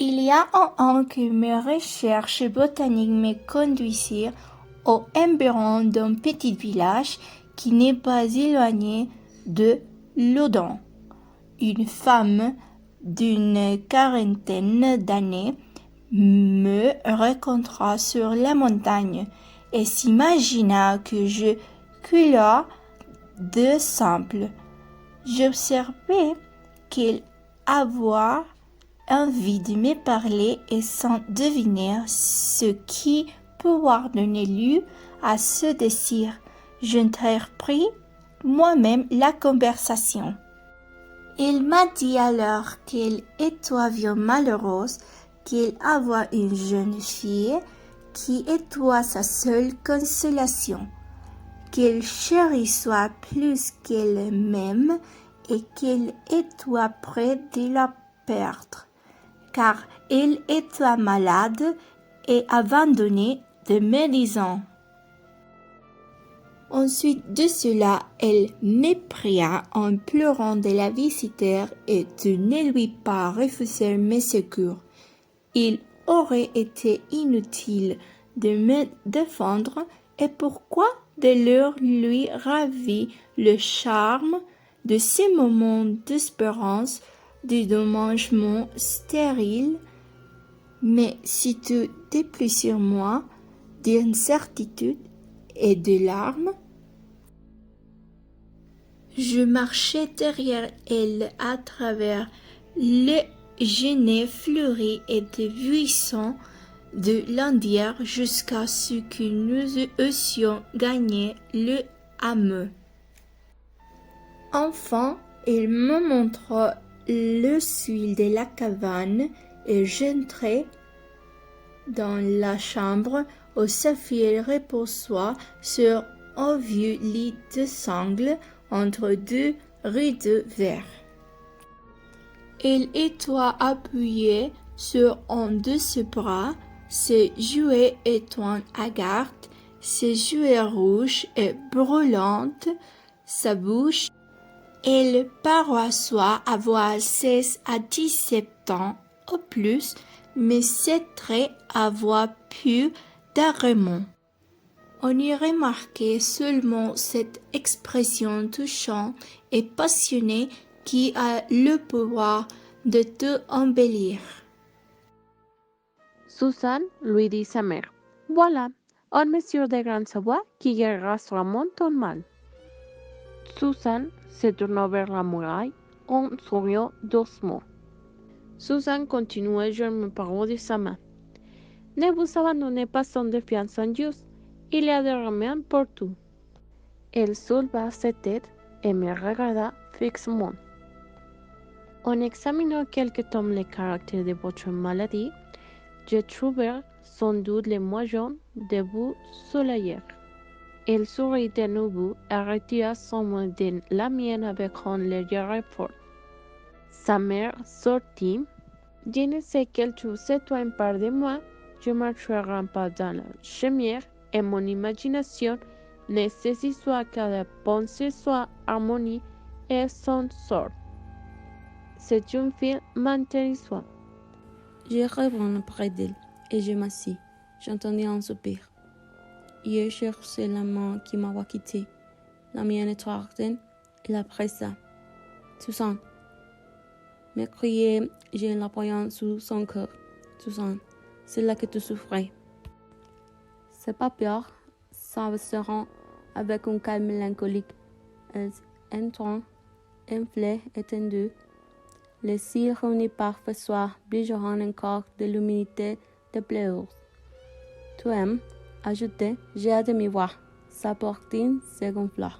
Il y a un an que mes recherches botaniques me conduisirent aux environs d'un petit village qui n'est pas éloigné de Loudun. Une femme d'une quarantaine d'années me rencontra sur la montagne et s'imagina que je cueillais de simple. J'observai qu'elle avait envie de me parler et sans deviner ce qui pouvait donner lieu à ce désir, j'entrepris moi-même la conversation. Il m'a dit alors qu'elle était bien malheureuse, qu'elle avait une jeune fille qui était sa seule consolation, qu'elle chérissait plus qu'elle-même et qu'elle était près de la perdre, car elle était malade et abandonnée de médecins. Ensuite de cela, elle me pria en pleurant de la visiter et de ne lui pas refuser mes secours. Il aurait été inutile de me défendre et pourquoi de leur lui ravir le charme de ces moments d'espérance, de dédommagement stérile, mais surtout de plusieurs mois d'incertitude et de larmes. Je marchais derrière elle à travers les genêts fleuris et des buissons de l'Andière jusqu'à ce que nous eussions gagné le hameau. Enfin, il me montra le seuil de la cabane et j'entrai dans la chambre où sa fille reposait sur un vieux lit de sangle entre deux rideaux verts. Elle était appuyée sur un de ses bras, ses jouets étant hagards, ses yeux rouges et brûlantes, sa bouche. Elle paraissait avoir 16 à 17 ans au plus, mais ses traits avaient peu d'agrément. On y remarquait seulement cette expression touchante et passionnée qui a le pouvoir de tout embellir. Susan lui dit sa mère. Voilà, un monsieur de grande Savoie qui remonte ton mal. Susan se tournó vers la muraille en souriant doucement. Susan continuait, je me parole de sa main. Ne vous abandonnez pas sans défiance en Dieu. Il y a des remèdes pour tout. Elle souleva sa tête et me regarda fixement. En examinant quelque temps le caractère de votre maladie, je trouvai sans doute les moyens de vous soulager. Elle sourit de nouveau et retira son main de la mienne avec un léger effort. Sa mère sortit. Je ne sais quelle chose s'éloigne par de moi. Je marchai un pas dans la chaumière et mon imagination ne cessa que de penser soit harmonie et son sort. Cette jeune fille m'intéressa. Je revins près d'elle et je m'assis. J'entendis un soupir. Je cherchai la main qui m'avait quitté. La mienne était ardente et la pressa. Susan, m'écriai-je en l'appuyant sous son cœur. Susan, c'est là que tu souffrais. Ses paupières s'abaisseront avec un calme mélancolique. Elles entrant, enflées, étendues. Les cils réunis parfois soir brilleront encore de l'humidité des pleurs. Tu aimes, ajoutai, j'ai hâte de m'y voir. Sa poitrine se gonfla.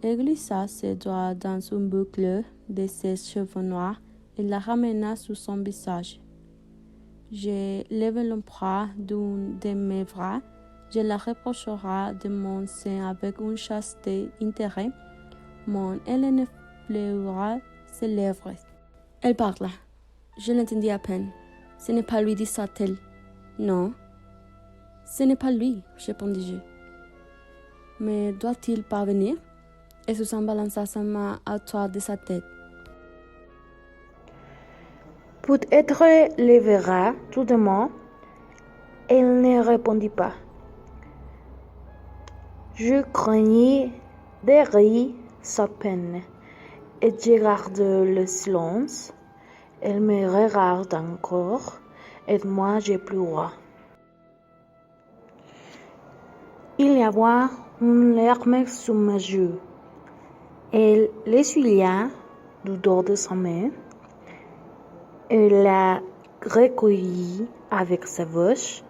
Elle glissa ses doigts dans une boucle de ses cheveux noirs et la ramena sur son visage. Je levai le bras d'un de mes bras. Je la reprocherai de mon sein avec un chaste intérêt. Mon hélène fleura ses lèvres. Elle parla. Je l'entendis à peine. Ce n'est pas lui, dit-elle. Non, ce n'est pas lui, répondis-je. Mais doit-il parvenir? Et Susan balança sa main à travers de sa tête. Peut-être les verra tout de même. Elle ne répondit pas. Je craignais de rire sa peine et je gardai le silence. Elle me regarde encore et moi je pleure. Il y avait une larme sous mes yeux. Elle l'essuya du dos de sa main et la recueillit avec sa bouche.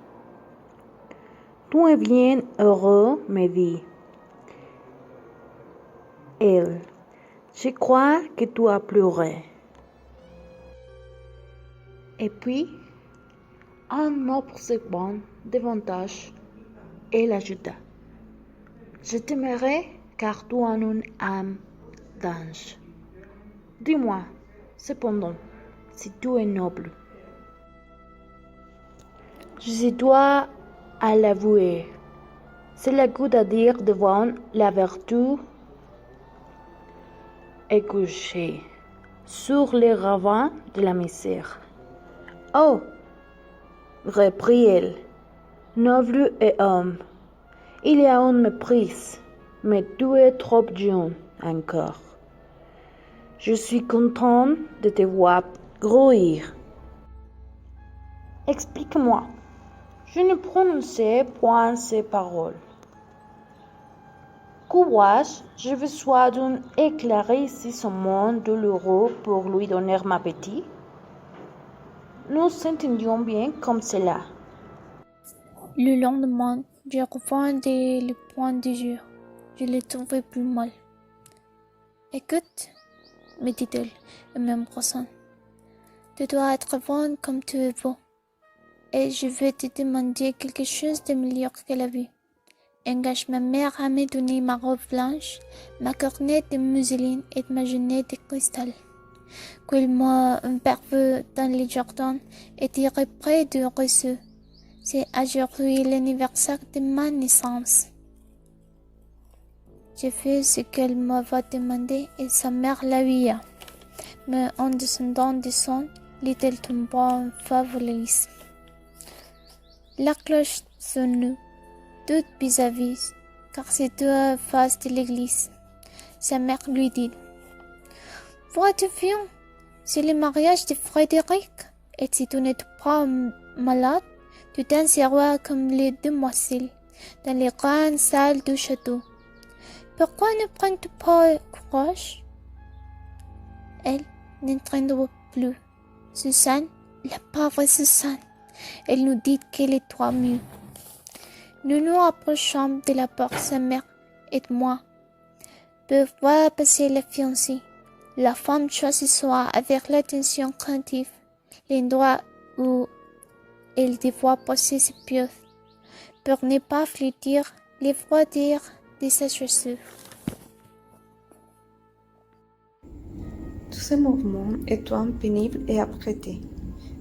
Tu es bien heureux, me dit elle. Je crois que tu as pleuré. Et puis, en observant davantage, elle ajouta: Je t'aimerai car tu as une âme d'ange. Dis-moi, cependant, si tu es noble. Je dois à l'avouer, c'est le goût à dire devant la vertu est couché sur les ravins de la misère. Oh, reprit-elle, noble et homme, il y a une méprise, mais tu es trop jeune encore. Je suis content de te voir grouillir. Explique-moi. Je ne prononçais point ces paroles. Qu'aurais-je besoin d'un éclaircissement douloureux pour lui donner mon appétit? Nous s'entendions bien comme cela. Le lendemain, je revendais le point de jour. Je le trouvais plus mal. Écoute, me dit-elle, en m'embrassant. Tu dois être bon comme tu es beau. Et je vais te demander quelque chose de meilleur que la vie. Engage ma mère à me donner ma robe blanche, ma cornette de mousseline et ma genette de cristal. Qu'elle me perve dans le jardin et tire près du ruisseau. C'est aujourd'hui l'anniversaire de ma naissance. J'ai fait ce qu'elle m'avait demandé et sa mère l'habilla. Mais en descendant du son, lit-elle tomba en favorite. La cloche sonne, toute vis-à-vis, car c'est deux faces de l'église. Sa mère lui dit: Vois-tu bien, c'est le mariage de Frédéric, et si tu n'es pas malade, tu danseras comme les demoiselles dans les grandes salles du château. Pourquoi ne prends-tu pas courage? Elle n'entendra plus. Suzanne, la pauvre Suzanne. Elle nous dit qu'elle est trop mieux. Nous nous approchons de la porte, sa mère et moi. Pour voir passer la fiancée. La femme choisissait avec l'attention craintive l'endroit où elle devait poser ses pieds pour ne pas flétrir les froideurs de sa chaussure. Tous ces mouvements étaient pénibles et apprêtés.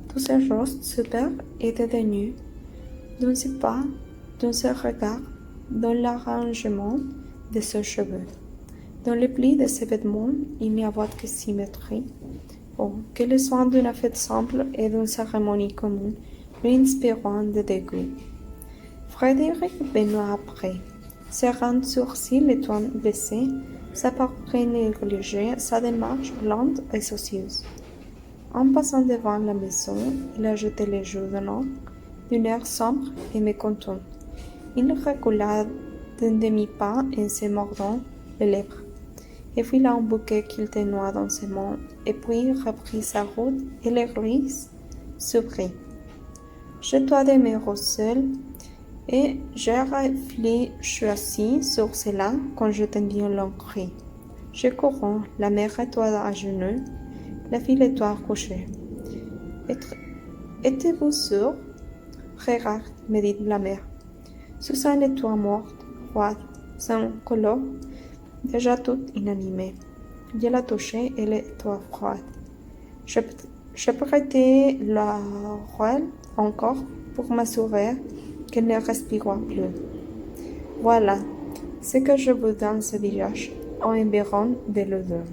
Tous ces gestes superbes étaient tenus dans ses pas, dans ses regards, dans l'arrangement de ses cheveux. Dans le pli de ses vêtements, il n'y avait que symétrie. Oh, que le soin d'une fête simple et d'une cérémonie commune lui inspirant de dégoût. Frédéric venait après, ses grands sourcils les toits baissés, sa poitrine négligée, sa démarche lente et soucieuse. En passant devant la maison, il ajoutait les joues d'un air sombre et mécontent. Il recula d'un demi-pas en se mordant les lèvres, et fila un bouquet qu'il tenait dans ses mains, et puis reprit sa route et l'église s'ouvrit. Je dois demeurer seul, et j'ai réfléchi sur cela quand j'entendis un long cri. Je courus, la mère était à genoux, la fille était couchée. Êtes-vous sûr? Regarde, me dit la mère. Suzanne était morte, froide, sans couleur, déjà toute inanimée. Je la touchai, elle était froide. Je prêtai la roelle encore pour m'assurer qu'elle ne respirait plus. Voilà ce que je vous donne ce village, au environ de l'odeur.